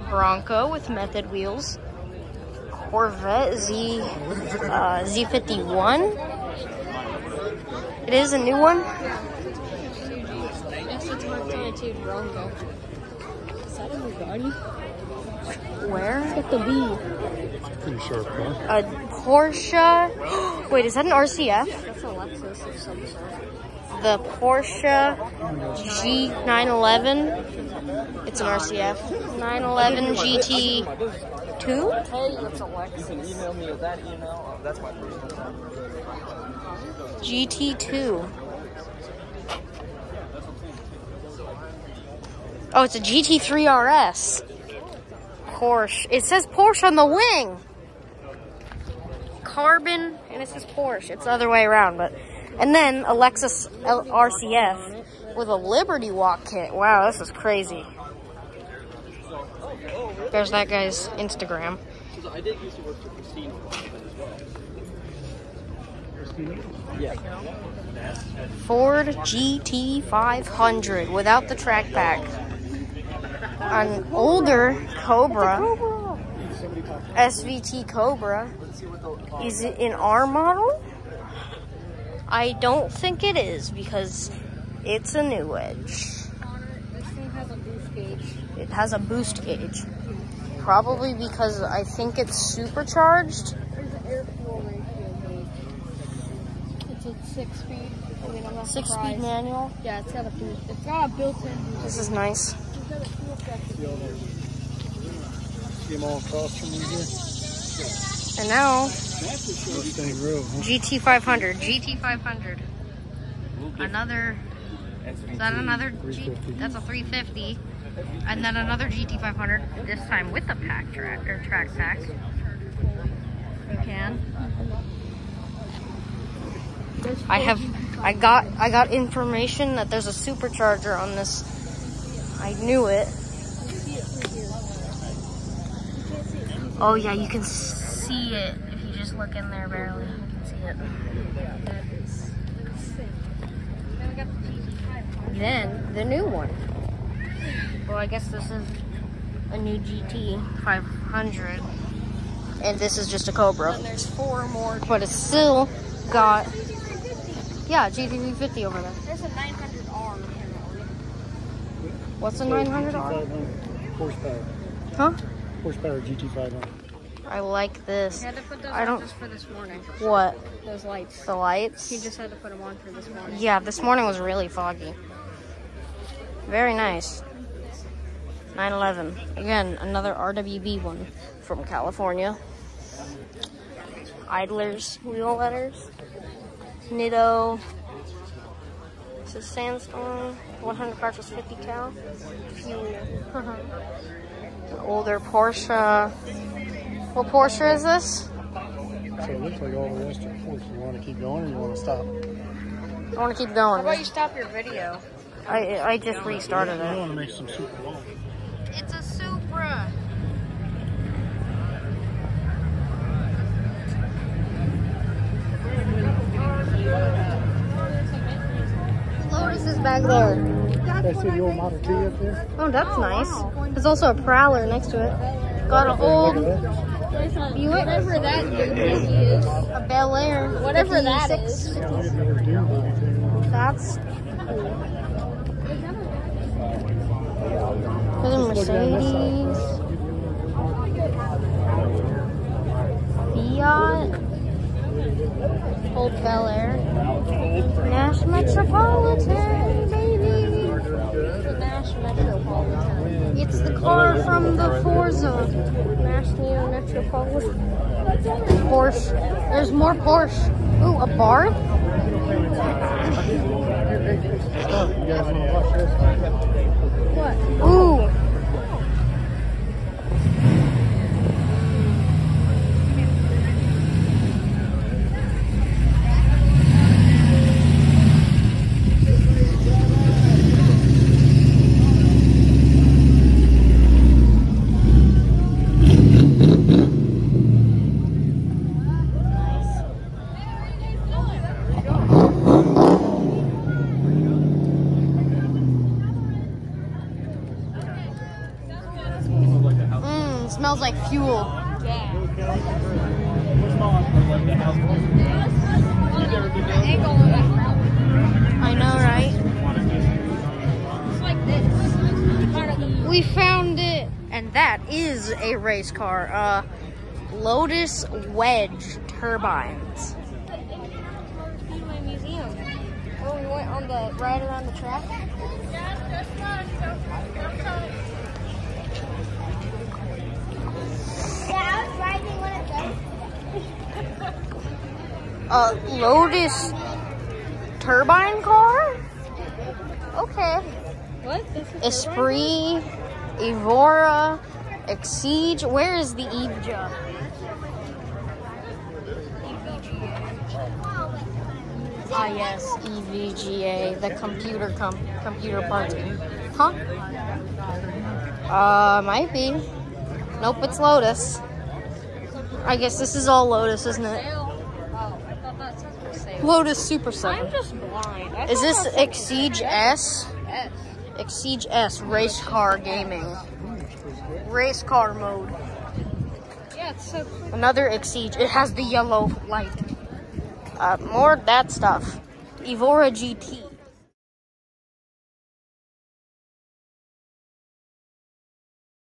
Bronco with method wheels. Corvette Z51. It is a new one. That's the 2022 Bronco. Is that a Bugatti? Where? It's got the B. Pretty sharp car. A Porsche. Wait, is that an RCF? That's a Lexus of some sort. The Porsche G911. It's an RCF. 911 GT2. Hey, it's a Lexus. You can email me with that email. That's my personal number. GT2. Oh, it's a GT3 RS. Porsche. It says Porsche on the wing. Carbon, and it says Porsche. It's the other way around, but. And then a Lexus RCF with a Liberty Walk kit. Wow, this is crazy. There's that guy's Instagram. I did used to work for Christine as well. Yeah. Ford GT500 without the track pack. An older Cobra, SVT Cobra. Is it an R model? I don't think it is because it's a new Edge. This thing has a boost gauge. It has a boost gauge. Probably because I think it's supercharged. There's an air fuel ratio gauge. It's a 6-speed. I mean, I'm not 6-speed manual. Yeah, it's got a boost. It's got a built-in boost. This is nice. It's got a fuel pressure. See them all across from you here? And now, Mustang Road, huh? GT500. GT500. Another. Is that another G? That's a 350. And then another GT500. This time with the pack track or track pack. You can. I got information that there's a supercharger on this. I knew it. Oh yeah, you can see it if you just look in there barely. You can see it. Then the new one. Well, I guess this is a new GT500, and this is just a Cobra. And there's 4 more. But it's still got, yeah, GT350 over there. There's a 900R. What's a 900R? Horsepower. Huh? Horsepower GT500. I like this. He had to put those I don't. on just for this morning. What? Those lights. The lights? He just had to put them on for this morning. Yeah, this morning was really foggy. Very nice. 911. Again, another RWB one from California. Idler's wheel letters. Nitto. This is Sandstorm. 100 cartridge 50 cal. Fuel. An older Porsche. What Porsche is this? So it looks like all the rest are Porsche. You want to keep going or you want to stop? I want to keep going. How about you stop your video? I just restarted I it. want to make some super long. It's a Supra. Lotus is back there. I see the old Model T up there. Oh, that's nice. There's also a Prowler next to it. Got an old Buick. Whatever that is. A Bel Air. Whatever that 56. is. Yeah, look at the old Dune baby thing. That's there's a Mercedes. Fiat. Old Bel Air. Nash Metropolitan, baby. The Nash Metropolitan. It's the car from the Forza. Nash Neo Metropolitan. Porsche. There's more Porsche. Ooh, a Bard? You guys want to watch this? What? Ooh. smells like fuel. Yeah. I know, right? It's like this. We found it, and that is a race car. Lotus Wedge turbines. My museum. Oh, we went on the ride around the track. Yeah, I was riding one of those. Lotus turbine car? Okay. What? This is Esprit, Evora, Exige. Where is the EVJA? Ah, yes, EVGA, the computer parts. Huh? Might be. Nope, it's Lotus. I guess this is all Lotus, isn't it? Oh, I thought that said for sale. Lotus Super 7. I'm just blind. Is this Exige S? Yes. Exige S, race car gaming. Race car mode. Yeah, it's so cool. Another Exige. It has the yellow light. More of that stuff. Evora GT.